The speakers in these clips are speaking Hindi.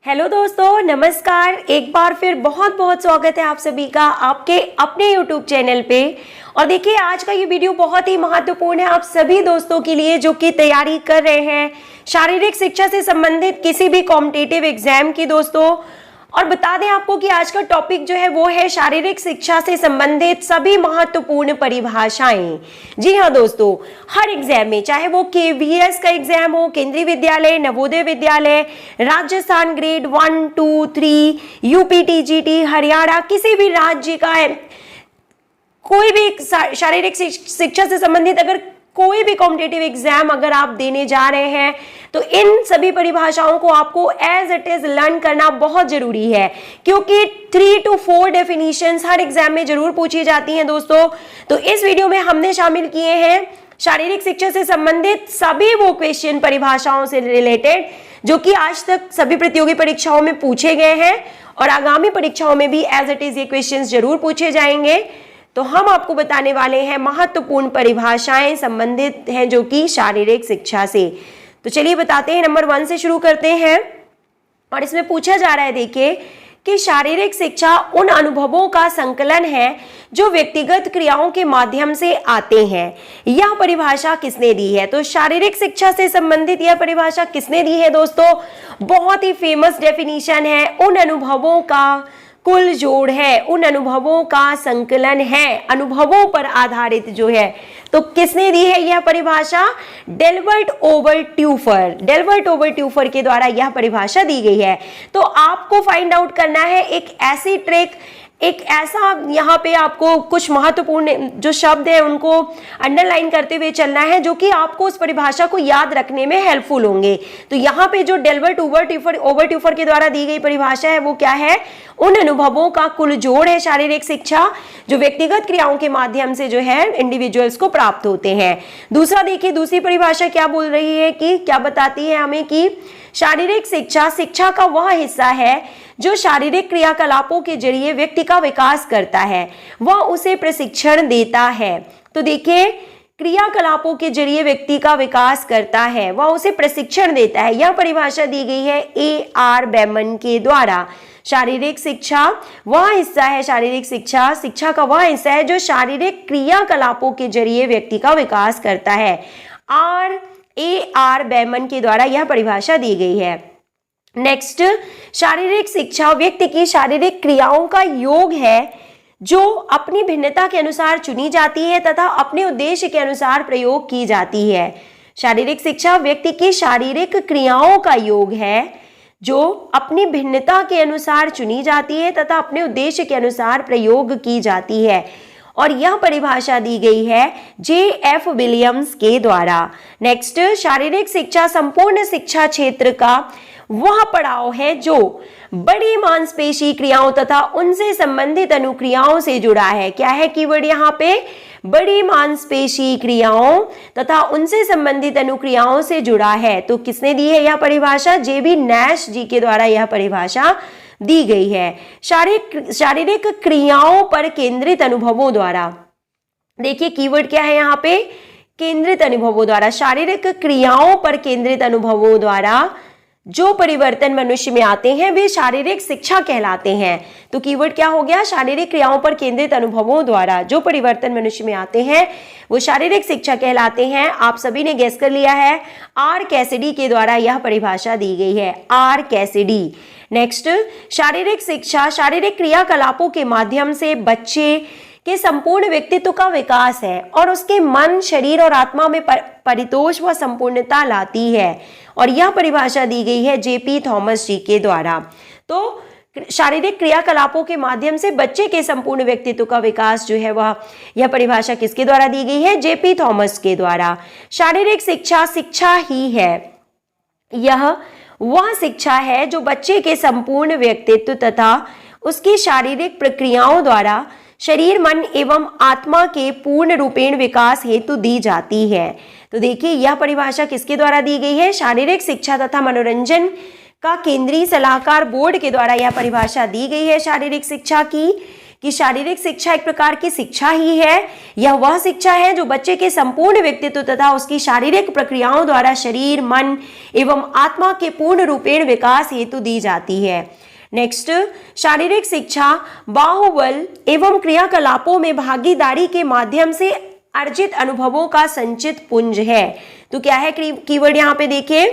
हेलो दोस्तों, नमस्कार। एक बार फिर बहुत बहुत स्वागत है आप सभी का आपके अपने YouTube चैनल पे। और देखिए, आज का ये वीडियो बहुत ही महत्वपूर्ण है आप सभी दोस्तों के लिए जो कि तैयारी कर रहे हैं शारीरिक शिक्षा से संबंधित किसी भी कॉम्पिटिटिव एग्जाम की दोस्तों। और बता दें आपको कि आज का टॉपिक जो है वो है शारीरिक शिक्षा से संबंधित सभी महत्वपूर्ण परिभाषाएं। जी हाँ दोस्तों, हर एग्जाम में, चाहे वो केवीएस का एग्जाम हो, केंद्रीय विद्यालय, Navodaya Vidyalaya, Rajasthan grade 1, 2, 3, UP TGT, Haryana, किसी भी राज्य का है, कोई भी शारीरिक शिक्षा से संबंधित अगर कोई भी कॉम्पिटिटिव एग्जाम अगर आप देने जा रहे हैं तो इन सभी परिभाषाओं को आपको एज इट इज लर्न करना बहुत जरूरी है, क्योंकि 3 to 4 डेफिनेशंस हर एग्जाम में जरूर पूछी जाती हैं दोस्तों। तो इस वीडियो में हमने शामिल किए हैं शारीरिक शिक्षा से संबंधित सभी वो क्वेश्चन परिभाषाओं से रिलेटेड जो कि आज तक सभी प्रतियोगी परीक्षाओं में पूछे गए हैं और आगामी परीक्षाओं में भी एज इट इज ये क्वेश्चन जरूर पूछे जाएंगे। तो हम आपको बताने वाले हैं महत्वपूर्ण परिभाषाएं संबंधित हैं जो कि शारीरिक शिक्षा से। तो चलिए बताते हैं, नंबर 1 से शुरू करते हैं। और इसमें पूछा जा रहा है, देखिए, कि शारीरिक शिक्षा उन अनुभवों का संकलन है जो व्यक्तिगत क्रियाओं के माध्यम से आते हैं। यह परिभाषा किसने दी है? तो शारीरिक शिक्षा से संबंधित यह परिभाषा किसने दी है दोस्तों? बहुत ही फेमस डेफिनेशन है, उन अनुभवों का कुल जोड़ है, उन अनुभवों का संकलन है, अनुभवों पर आधारित जो है। तो किसने दी है यह परिभाषा? डेल्बर्ट ओवरट्यूफर, डेल्बर्ट ओवरट्यूफर के द्वारा यह परिभाषा दी गई है। तो आपको फाइंड आउट करना है एक ऐसी ट्रिक, एक ऐसा, यहाँ पे आपको कुछ महत्वपूर्ण जो शब्द है उनको अंडरलाइन करते हुए चलना है जो कि आपको उस परिभाषा को याद रखने में हेल्पफुल होंगे। तो यहाँ पे जो डेल्बर्ट ओवरट्यूफर के द्वारा दी गई परिभाषा है वो क्या है? उन अनुभवों का कुल जोड़ है शारीरिक शिक्षा जो व्यक्तिगत क्रियाओं के माध्यम से जो है इंडिविजुअल्स को प्राप्त होते हैं। दूसरा देखिए, दूसरी परिभाषा क्या बोल रही है कि क्या बताती है हमें कि शारीरिक शिक्षा शिक्षा का वह हिस्सा है जो शारीरिक क्रियाकलापों के जरिए व्यक्ति का विकास करता है, वह उसे प्रशिक्षण देता है। तो देखिए, क्रियाकलापों के जरिए व्यक्ति का विकास करता है, वह उसे प्रशिक्षण देता है। यह परिभाषा दी गई है A.R. बेमन के द्वारा। शारीरिक शिक्षा वह हिस्सा है, शारीरिक शिक्षा शिक्षा का वह हिस्सा है जो शारीरिक क्रियाकलापों के जरिए व्यक्ति का विकास करता है। A.R. बेमन के द्वारा यह परिभाषा दी गई है। नेक्स्ट, शारीरिक शिक्षा व्यक्ति की शारीरिक क्रियाओं का योग है जो अपनी भिन्नता के अनुसार चुनी जाती है तथा अपने उद्देश्य के अनुसार प्रयोग की जाती है। शारीरिक शिक्षा व्यक्ति की शारीरिक क्रियाओं का योग है जो अपनी भिन्नता के अनुसार चुनी जाती है तथा अपने उद्देश्य के अनुसार प्रयोग की जाती है। और यह परिभाषा दी गई है J.F. विलियम्स के द्वारा। नेक्स्ट, शारीरिक शिक्षा संपूर्ण शिक्षा क्षेत्र का वह पड़ाव है जो बड़ी मांसपेशी क्रियाओं तथा उनसे संबंधित अनुक्रियाओं से जुड़ा है। क्या है कीवर्ड यहाँ पे? बड़ी मांसपेशी क्रियाओं तथा उनसे संबंधित अनुक्रियाओं से जुड़ा है। तो किसने दी है यह परिभाषा? J.B. नैश जी के द्वारा यह परिभाषा दी गई है। शारीरिक क्रियाओं पर केंद्रित अनुभवों द्वारा, देखिए कीवर्ड क्या है यहाँ पे? केंद्रित अनुभवों द्वारा। शारीरिक क्रियाओं पर केंद्रित अनुभवों द्वारा जो परिवर्तन मनुष्य में आते हैं वे शारीरिक शिक्षा कहलाते हैं। तो कीवर्ड क्या हो गया? शारीरिक क्रियाओं पर केंद्रित अनुभवों द्वारा जो परिवर्तन मनुष्य में आते हैं वो शारीरिक शिक्षा कहलाते हैं। आप सभी ने गेस कर लिया है, आर कैसिडी के द्वारा यह परिभाषा दी गई है, आर कैसिडी। नेक्स्ट, शारीरिक शिक्षा शारीरिक क्रियाकलापों के माध्यम से बच्चे के संपूर्ण व्यक्तित्व का विकास है और उसके मन, शरीर और आत्मा में परितोष व संपूर्णता लाती है। और यह परिभाषा दी गई है J.P. थॉमस जी के द्वारा। तो शारीरिक क्रियाकलापों के माध्यम से बच्चे के संपूर्ण व्यक्तित्व का विकास जो है वह, यह परिभाषा किसके द्वारा दी गई है? J.P. थॉमस के द्वारा। शारीरिक शिक्षा शिक्षा ही है, यह वह शिक्षा है जो बच्चे के संपूर्ण व्यक्तित्व तथा उसकी शारीरिक प्रक्रियाओं द्वारा शरीर, मन एवं आत्मा के पूर्ण रूपेण विकास हेतु दी जाती है। तो देखिए, यह परिभाषा किसके द्वारा दी गई है? शारीरिक शिक्षा तथा मनोरंजन का केंद्रीय सलाहकार बोर्ड के द्वारा यह परिभाषा दी गई है शारीरिक शिक्षा की, कि शारीरिक शिक्षा एक प्रकार की शिक्षा ही है। यह वह शिक्षा है जो बच्चे के संपूर्ण व्यक्तित्व तथा उसकी शारीरिक प्रक्रियाओं द्वारा शरीर, मन एवं आत्मा के पूर्ण रूपेण विकास हेतु दी जाती है। नेक्स्ट, शारीरिक शिक्षा बाहुबल एवं क्रियाकलापों में भागीदारी के माध्यम से अर्जित अनुभवों का संचित पुंज है। तो क्या है कीवर्ड यहाँ पे देखिए,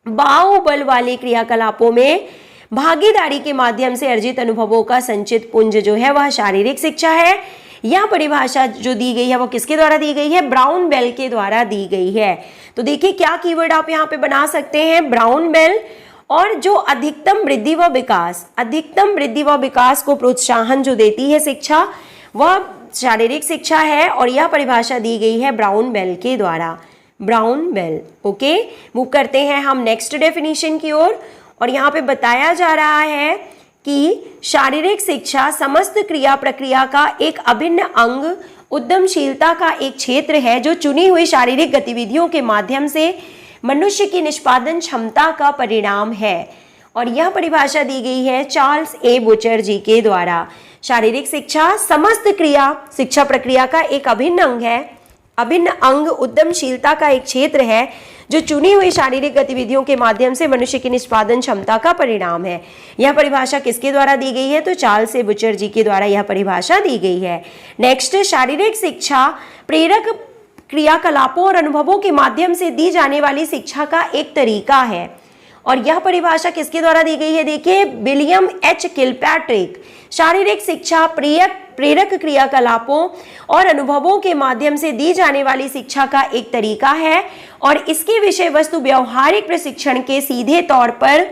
बाहुबल वाले क्रियाकलापों में भागीदारी के माध्यम से अर्जित अनुभवों का संचित पुंज जो है वह शारीरिक शिक्षा है। यह परिभाषा जो दी गई है वो किसके द्वारा दी गई है? ब्राउन बेल के द्वारा दी गई है। तो देखिए क्या कीवर्ड आप यहाँ पे बना सकते हैं, ब्राउन बेल। और जो अधिकतम वृद्धि व विकास, अधिकतम वृद्धि व विकास को प्रोत्साहन जो देती है शिक्षा वह शारीरिक शिक्षा है, और यह परिभाषा दी गई है ब्राउन बेल के द्वारा, ब्राउन बेल। ओके, मूव करते हैं हम नेक्स्ट डेफिनेशन की ओर। और यहाँ पे बताया जा रहा है कि शारीरिक शिक्षा समस्त क्रिया प्रक्रिया का एक अभिन्न अंग, उद्यमशीलता का एक क्षेत्र है जो चुनी हुई शारीरिक गतिविधियों के माध्यम से मनुष्य की निष्पादन क्षमता का परिणाम है। और यह परिभाषा दी गई है चार्ल्स ए बुचर जी के द्वारा। शारीरिक शिक्षा समस्त क्रिया शिक्षा प्रक्रिया का एक अभिन्न अंग है, अभिन्न अंग, उद्यमशीलता का एक क्षेत्र है जो चुनी हुई शारीरिक गतिविधियों के माध्यम से मनुष्य की निष्पादन क्षमता का परिणाम है। यह परिभाषा किसके द्वारा दी गई है? तो चार्ल्स ए बुचर जी के द्वारा यह परिभाषा दी गई है। नेक्स्ट, शारीरिक शिक्षा प्रेरक क्रियाकलापों और अनुभवों के माध्यम से दी जाने वाली शिक्षा का एक तरीका है। और यह परिभाषा किसके द्वारा दी गई है? देखिए, विलियम एच किलपैट्रिक। शारीरिक शिक्षा प्रेरक क्रियाकलापों और अनुभवों के माध्यम से दी जाने वाली शिक्षा का एक तरीका है और इसकी विषय वस्तु व्यवहारिक प्रशिक्षण के सीधे तौर पर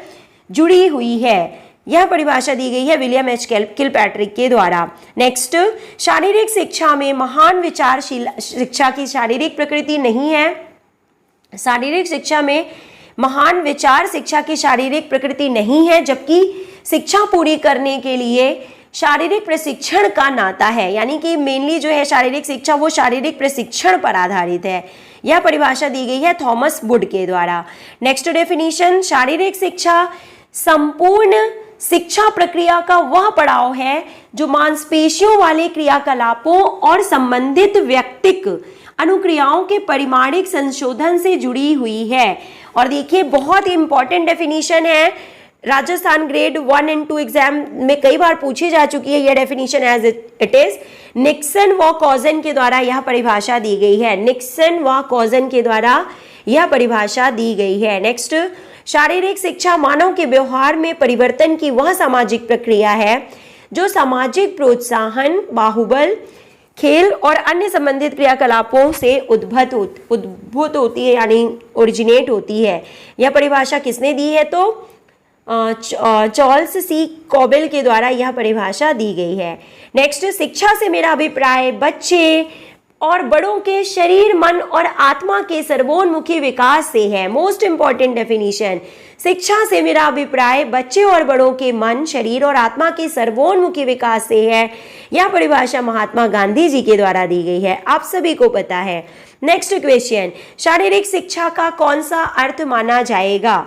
जुड़ी हुई है। यह परिभाषा दी गई है विलियम एच किलपैट्रिक के द्वारा। नेक्स्ट, शारीरिक शिक्षा में महान विचारशील शिक्षा की शारीरिक प्रकृति नहीं है। शारीरिक शिक्षा में महान विचार शिक्षा की शारीरिक प्रकृति नहीं है, जबकि शिक्षा पूरी करने के लिए शारीरिक प्रशिक्षण का नाता है। यानी कि मेनली जो है शारीरिक शिक्षा वो शारीरिक प्रशिक्षण पर आधारित है। यह परिभाषा दी गई है थॉमस वुड के द्वारा। नेक्स्ट डेफिनेशन, शारीरिक शिक्षा संपूर्ण शिक्षा प्रक्रिया का वह पड़ाव है जो मांसपेशियों वाले क्रियाकलापों और संबंधित व्यक्तिक अनुक्रियाओं के परिमाणिक संशोधन से जुड़ी हुई है। और देखिए बहुत ही इंपॉर्टेंट डेफिनेशन है, राजस्थान ग्रेड 1 और 2 एग्जाम में कई बार पूछी जा चुकी है यह definition as it is. Nixon व कॉजन के द्वारा यह परिभाषा दी गई है। निक्सन व कॉजन के द्वारा यह परिभाषा दी गई है। नेक्स्ट, शारीरिक शिक्षा मानव के व्यवहार में परिवर्तन की वह सामाजिक प्रक्रिया है जो सामाजिक प्रोत्साहन, बाहुबल, खेल और अन्य संबंधित क्रियाकलापों से उद्भूत होती है, यानी ओरिजिनेट होती है। यह परिभाषा किसने दी है? तो चार्ल्स सी कॉबेल के द्वारा यह परिभाषा दी गई है। नेक्स्ट, शिक्षा से मेरा अभिप्राय बच्चे और बड़ों के शरीर, मन और आत्मा के सर्वोन्मुखी विकास से है। मोस्ट इंपॉर्टेंट डेफिनेशन, शिक्षा से मेरा अभिप्राय बच्चे और बड़ों के मन, शरीर और आत्मा के सर्वोन्मुखी विकास से है। यह परिभाषा महात्मा गांधी जी के द्वारा दी गई है, आप सभी को पता है। नेक्स्ट क्वेश्चन, शारीरिक शिक्षा का कौन सा अर्थ माना जाएगा?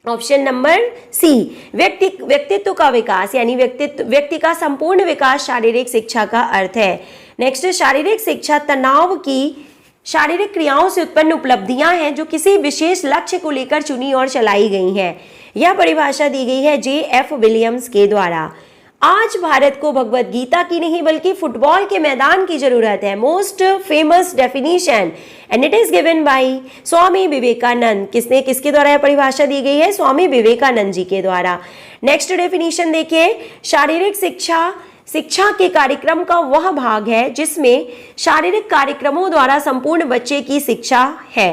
ऑप्शन नंबर सी, व्यक्तित्व का विकास, यानी व्यक्ति का संपूर्ण विकास शारीरिक शिक्षा का अर्थ है। नेक्स्ट, शारीरिक शिक्षा तनाव की शारीरिक क्रियाओं से उत्पन्न उपलब्धियां हैं जो किसी विशेष लक्ष्य को लेकर चुनी और चलाई गई हैं। यह परिभाषा दी गई है J.F. विलियम्स के द्वारा। आज भारत को भगवत गीता की नहीं बल्कि फुटबॉल के मैदान की जरूरत है। Most famous definition and it is given by Swami Vivekananda. किसके द्वारा यह परिभाषा दी गई है? स्वामी विवेकानंद जी के द्वारा। नेक्स्ट डेफिनेशन देखिए, शारीरिक शिक्षा के कार्यक्रम का वह भाग है जिसमें शारीरिक कार्यक्रमों द्वारा संपूर्ण बच्चे की शिक्षा है।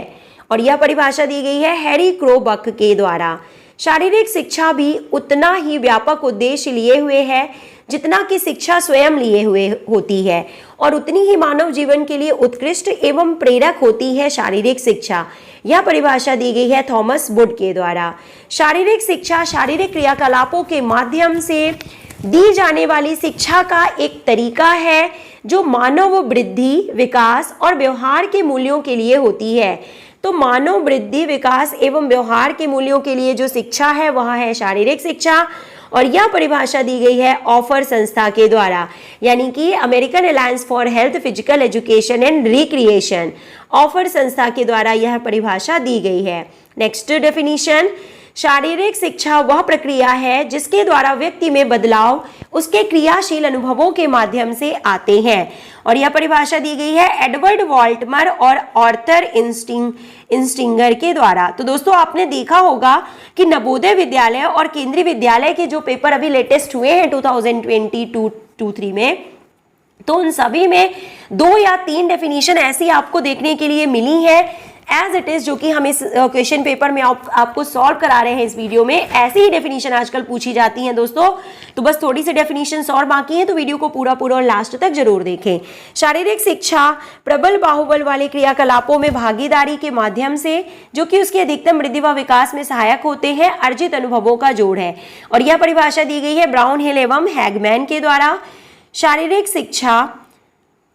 और यह परिभाषा दी गई है हैरी क्रोबक के द्वारा। शारीरिक शिक्षा भी उतना ही व्यापक उद्देश्य लिए हुए है जितना कि शिक्षा स्वयं लिए हुए होती है और उतनी ही मानव जीवन के लिए उत्कृष्ट एवं प्रेरक होती है शारीरिक शिक्षा। यह परिभाषा दी गई है थॉमस वुड के द्वारा। शारीरिक शिक्षा शारीरिक क्रियाकलापों के माध्यम से दी जाने वाली शिक्षा का एक तरीका है जो मानव वृद्धि, विकास और व्यवहार के मूल्यों के लिए होती है। तो मानव वृद्धि, विकास एवं व्यवहार के मूल्यों के लिए जो शिक्षा है वह है शारीरिक शिक्षा। और यह परिभाषा दी गई है ऑफर संस्था के द्वारा, यानी कि American alliance for health, physical education and recreation, offer संस्था के द्वारा यह परिभाषा दी गई है। नेक्स्ट डेफिनेशन, शारीरिक शिक्षा वह प्रक्रिया है जिसके द्वारा व्यक्ति में बदलाव उसके क्रियाशील अनुभवों के माध्यम से आते हैं, और यह परिभाषा दी गई है एडवर्ड वाल्टमर और आर्थर इंस्टिंगर के द्वारा। तो दोस्तों आपने देखा होगा कि नवोदय विद्यालय और केंद्रीय विद्यालय के जो पेपर अभी लेटेस्ट हुए हैं 2022-23 में, तो उन सभी में 2 या 3 डेफिनेशन ऐसी आपको देखने के लिए मिली है एज इट इज, जो कि हम इस क्वेश्चन पेपर में आपको सॉल्व करा रहे हैं इस वीडियो में। ऐसी ही डेफिनेशन आजकल पूछी जाती हैं दोस्तों, तो बस थोड़ी सी डेफिनेशन और बाकी हैं, तो वीडियो को पूरा और लास्ट तक जरूर देखें। शारीरिक शिक्षा प्रबल बाहुबल वाले क्रियाकलापों में भागीदारी के माध्यम से, जो कि उसके अधिकतम वृद्धि व विकास में सहायक होते हैं, अर्जित अनुभवों का जोड़ है, और यह परिभाषा दी गई है ब्राउन हिल एवं हैगमैन के द्वारा। शारीरिक शिक्षा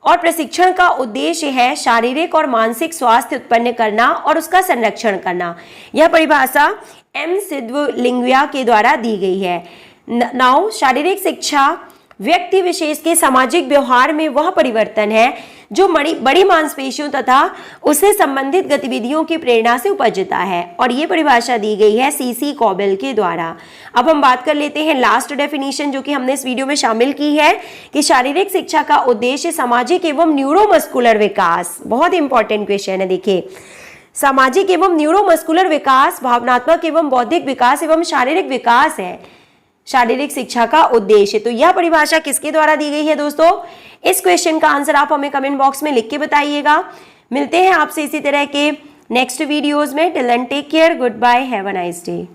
और प्रशिक्षण का उद्देश्य है शारीरिक और मानसिक स्वास्थ्य उत्पन्न करना और उसका संरक्षण करना। यह परिभाषा एम सिद्वलिंगिया के द्वारा दी गई है। नाउ शारीरिक शिक्षा व्यक्ति विशेष के सामाजिक व्यवहार में वह परिवर्तन है जो बड़ी मांसपेशियों तथा उससे संबंधित गतिविधियों की प्रेरणा से उपजता है, और ये परिभाषा दी गई है सीसी कॉबेल के द्वारा। अब हम बात कर लेते हैं लास्ट डेफिनेशन जो कि हमने इस वीडियो में शामिल की है कि शारीरिक शिक्षा का उद्देश्य सामाजिक एवं न्यूरोमस्कुलर विकास, बहुत इंपॉर्टेंट क्वेश्चन है। देखिए, सामाजिक एवं न्यूरोमस्कुलर विकास, भावनात्मक एवं बौद्धिक विकास एवं शारीरिक विकास है शारीरिक शिक्षा का उद्देश्य। तो यह परिभाषा किसके द्वारा दी गई है दोस्तों? इस क्वेश्चन का आंसर आप हमें कमेंट बॉक्स में लिख के बताइएगा। मिलते हैं आपसे इसी तरह के नेक्स्ट वीडियोस में। Till then take care, good bye, have a nice day.